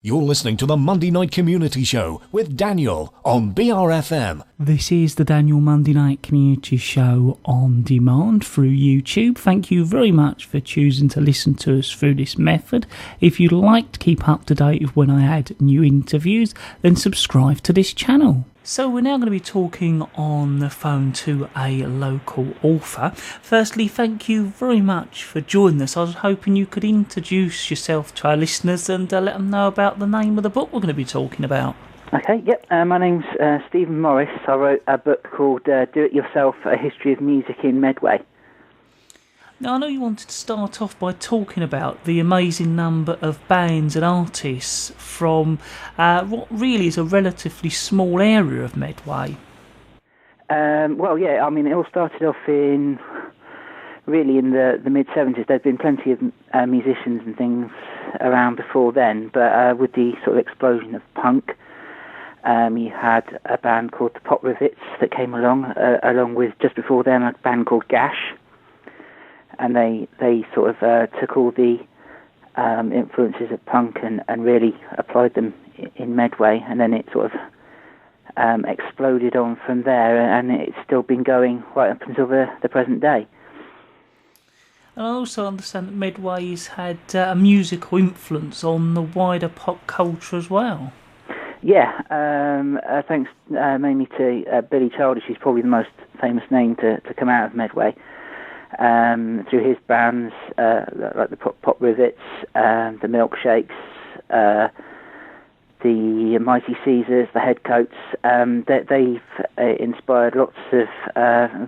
You're listening to the Monday Night Community Show with Daniel on BRFM. This is the Daniel Monday Night Community Show on demand through YouTube. Thank you very much for choosing to listen to us through this method. If you'd like to keep up to date with when I add new interviews, then subscribe to this channel. So we're now going to be talking on the phone to a local author. Firstly, thank you very much for joining us. I was hoping you could introduce yourself to our listeners and let them know about the name of the book we're going to be talking about. Okay, yep. My name's Stephen Morris. I wrote a book called Do It Yourself, A History of Music in Medway. Now, I know you wanted to start off by talking about the amazing number of bands and artists from what really is a relatively small area of Medway. Well, yeah, I mean, it all started off in the mid-70s. There'd been plenty of musicians and things around before then, but with the sort of explosion of punk, you had a band called the Pop Rivets that came along with, just before them, a band called Gash. And they sort of took all the influences of punk and really applied them in Medway, and then it sort of exploded on from there, and it's still been going right up until the present day. And I also understand that Medway's had a musical influence on the wider pop culture as well. Yeah, thanks mainly to Billy Childish, who's probably the most famous name to come out of Medway. Through his bands, like the Pop Rivets, the Milkshakes, the Mighty Caesars, the Headcoats, they've inspired lots of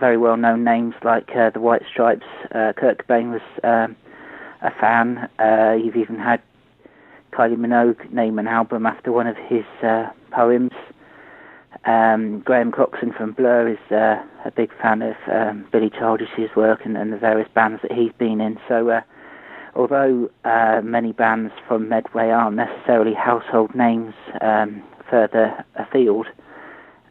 very well-known names like the White Stripes. Kurt Cobain was a fan. You've even had Kylie Minogue name an album after one of his poems. Graham Coxon from Blur is a big fan of Billy Childish's work and the various bands that he's been in. So although many bands from Medway aren't necessarily household names further afield,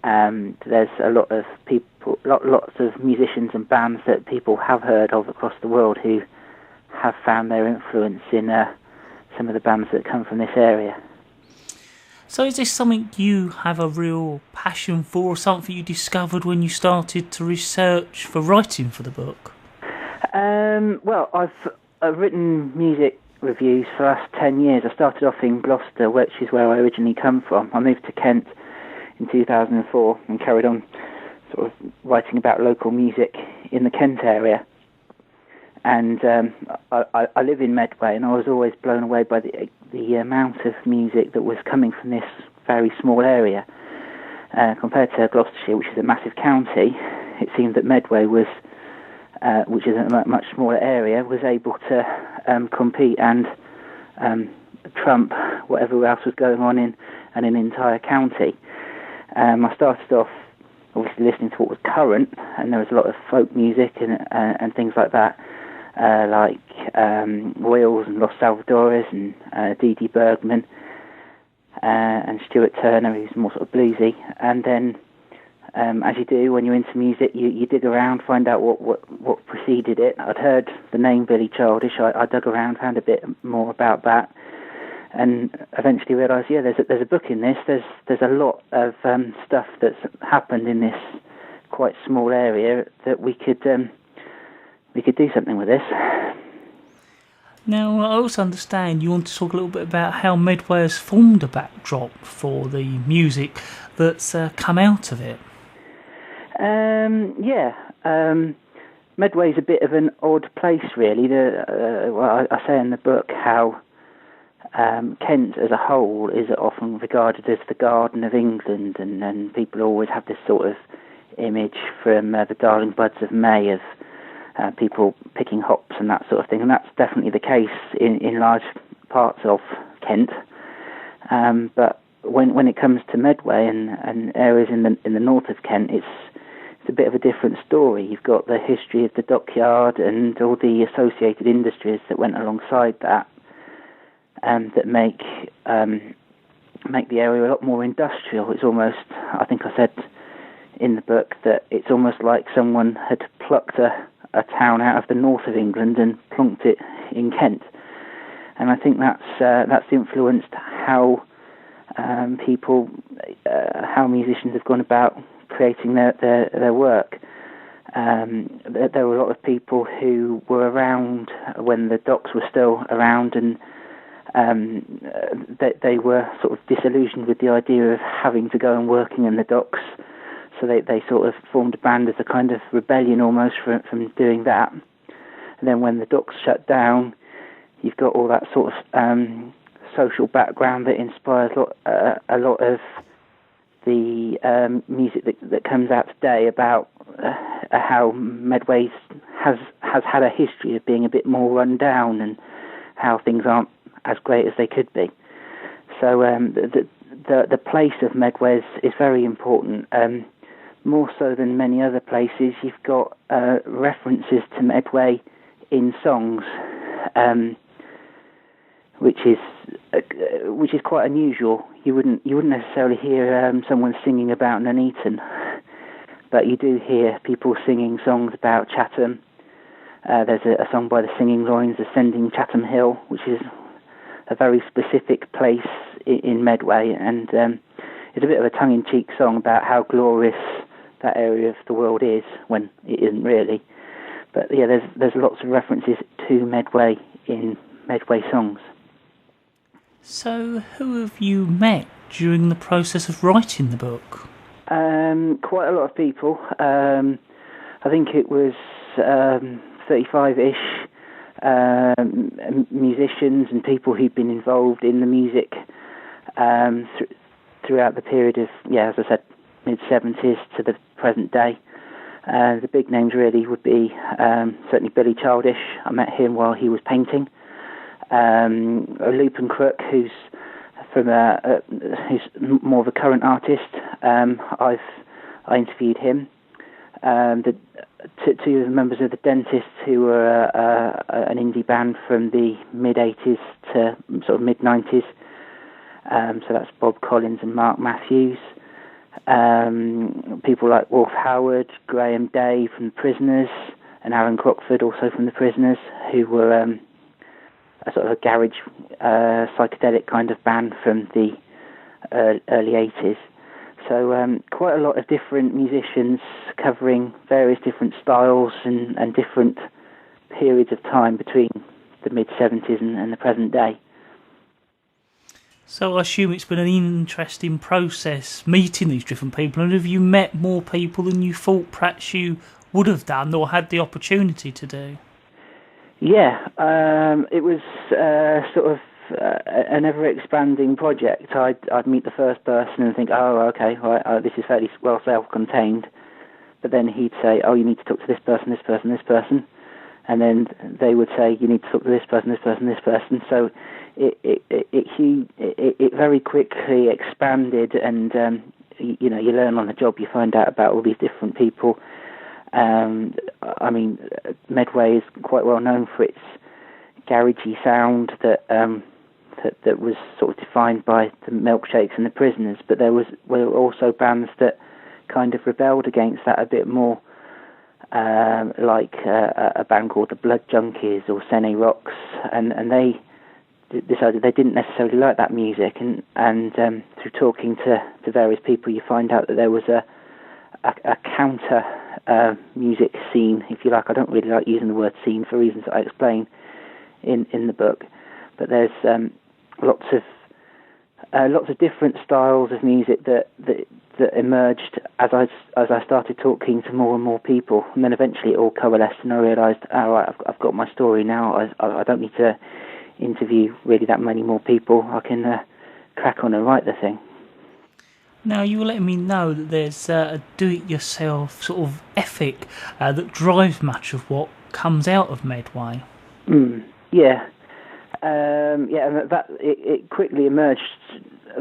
there's a lot of people, lots of musicians and bands that people have heard of across the world who have found their influence in some of the bands that come from this area. So is this something you have a real passion for, or something you discovered when you started to research for writing for the book? Well, I've written music reviews for the last 10 years. I started off in Gloucester, which is where I originally come from. I moved to Kent in 2004 and carried on sort of writing about local music in the Kent area. And I live in Medway, and I was always blown away by the amount of music that was coming from this very small area. Compared to Gloucestershire, which is a massive county, it seemed that Medway was, which is a much smaller area, was able to compete and trump whatever else was going on in an entire county. I started off obviously listening to what was current, and there was a lot of folk music and things like that. Like Wheels and Los Salvadores and Dee Dee Bergman and Stuart Turner, who's more sort of bluesy. And then, as you do when you're into music, you dig around, find out what preceded it. I'd heard the name Billy Childish. I dug around, found a bit more about that, and eventually realised, yeah, there's a book in this. There's a lot of stuff that's happened in this quite small area that we could do something with this. Now, I also understand you want to talk a little bit about how Medway has formed a backdrop for the music that's come out of it. Medway's a bit of an odd place, really. I say in the book how Kent as a whole is often regarded as the Garden of England, and people always have this sort of image from the Darling Buds of May of people picking hops and that sort of thing, and that's definitely the case in large parts of Kent. But when it comes to Medway and areas in the north of Kent, it's a bit of a different story. You've got the history of the dockyard and all the associated industries that went alongside that, that make the area a lot more industrial. It's almost, I think I said in the book, that it's almost like someone had plucked a town out of the north of England and plonked it in Kent. and I think that's influenced how how musicians have gone about creating their work. There were a lot of people who were around when the Docks were still around, and they were sort of disillusioned with the idea of having to go and working in the Docks, so they sort of formed a band as a kind of rebellion almost from doing that. And then when the Docks shut down, you've got all that sort of social background that inspires a lot of the music that comes out today about how Medway has had a history of being a bit more run down and how things aren't as great as they could be. So the place of Medway is very important. More so than many other places, you've got references to Medway in songs, which is quite unusual. You wouldn't necessarily hear someone singing about Nuneaton, but you do hear people singing songs about Chatham. There's a song by the Singing Loins, Ascending Chatham Hill, which is a very specific place in Medway, and it's a bit of a tongue-in-cheek song about how glorious that area of the world is, when it isn't really. But yeah, there's lots of references to Medway in Medway songs. So, who have you met during the process of writing the book? Quite a lot of people. I think it was 35-ish musicians and people who've been involved in the music throughout the period of, as I said, mid-70s to the present day. The big names really would be certainly Billy Childish. I met him while he was painting. Loop and Crook, who's more of a current artist. I interviewed him. The two of the members of the Dentists, who were an indie band from the mid-80s to sort of mid-90s. So that's Bob Collins and Mark Matthews. People like Wolf Howard, Graham Day from The Prisoners, and Aaron Crockford, also from The Prisoners, who were a sort of a garage psychedelic kind of band from the early 80s. So quite a lot of different musicians covering various different styles and different periods of time between the mid-70s and the present day. So I assume it's been an interesting process meeting these different people, and have you met more people than you thought perhaps you would have done or had the opportunity to do? Yeah, it was sort of an ever-expanding project. I'd meet the first person and think, oh, okay, this is fairly well self-contained. But then he'd say, oh, you need to talk to this person, this person, this person. And then they would say, you need to talk to this person, this person, this person. So it very quickly expanded, and you learn on the job. You find out about all these different people. I mean, Medway is quite well known for its garagey sound that was sort of defined by the Milkshakes and the Prisoners. But there were also bands that kind of rebelled against that a bit more, like a band called the Blood Junkies or Sene Rocks, and they decided they didn't necessarily like that music, and through talking to various people, you find out that there was a counter music scene, if you like. I don't really like using the word scene for reasons that I explain in the book, but there's lots of different styles of music that emerged as I started talking to more and more people, and then eventually it all coalesced, and I realised, all right, I've got my story now. I don't need to interview really that many more people. I can crack on and write the thing. Now, you were letting me know that there's a do-it-yourself sort of ethic that drives much of what comes out of Medway. Yeah. And that it quickly emerged.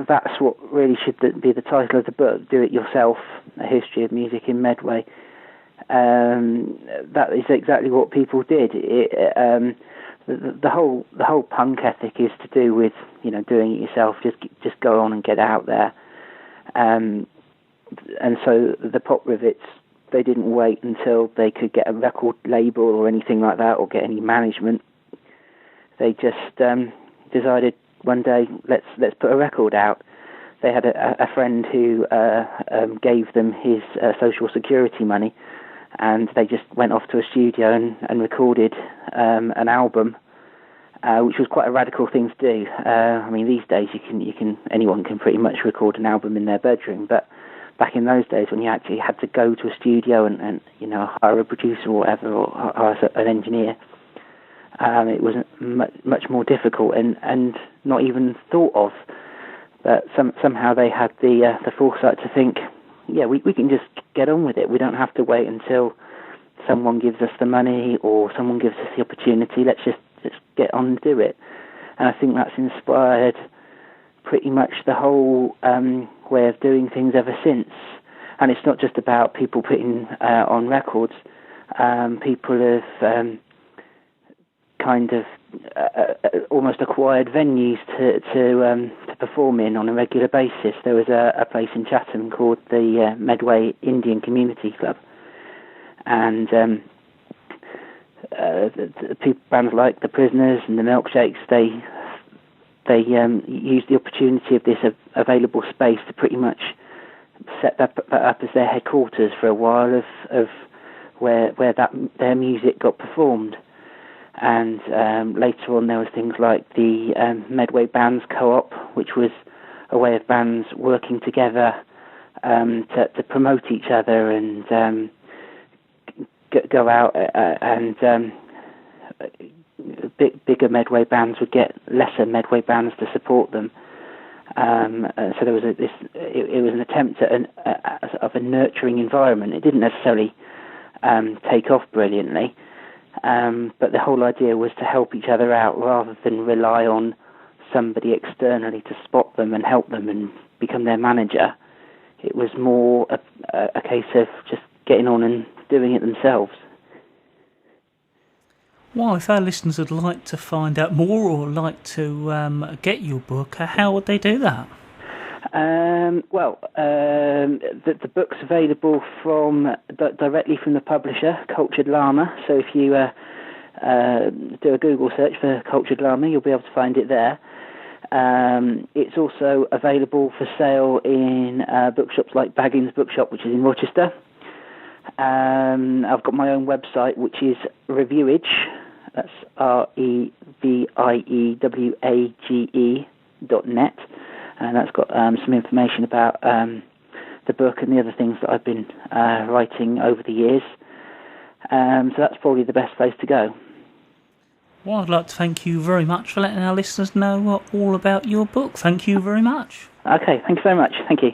That's what really should be the title of the book: "Do It Yourself: A History of Music in Medway." That is exactly what people did. The whole punk ethic is to do with doing it yourself. Just go on and get out there. And so the Pop Rivets, they didn't wait until they could get a record label or anything like that, or get any management. They just decided one day, let's put a record out. They had a friend who gave them his social security money, and they just went off to a studio and recorded an album, which was quite a radical thing to do. I mean, these days anyone can pretty much record an album in their bedroom, but back in those days when you actually had to go to a studio and hire a producer or whatever, or hire an engineer, it was much more difficult and not even thought of. But somehow they had the foresight to think, yeah, we can just get on with it. We don't have to wait until someone gives us the money or someone gives us the opportunity. Let's get on and do it. And I think that's inspired pretty much the whole way of doing things ever since. And it's not just about people putting on records. People have kind of almost acquired venues to perform in on a regular basis. There was a place in Chatham called the Medway Indian Community Club, and bands like the Prisoners and the Milkshakes, they used the opportunity of this available space to pretty much set that up as their headquarters for a while of where their music got performed. And later on there was things like the Medway Bands Co-op, which was a way of bands working together to promote each other and go out and bigger Medway bands would get lesser Medway bands to support them. So there was it was an attempt at of a nurturing environment. It didn't necessarily take off brilliantly. But the whole idea was to help each other out rather than rely on somebody externally to spot them and help them and become their manager. It was more a case of just getting on and doing it themselves. Well, if our listeners would like to find out more or like to get your book, how would they do that? The book's available directly from the publisher, Cultured Llama. So if you do a Google search for Cultured Llama, you'll be able to find it there. It's also available for sale in bookshops like Baggins Bookshop, which is in Rochester. I've got my own website, which is Reviewage. That's REVIEWAGE.net. And that's got some information about the book and the other things that I've been writing over the years. So that's probably the best place to go. Well, I'd like to thank you very much for letting our listeners know all about your book. Thank you very much. Okay, thank you very much. Thank you.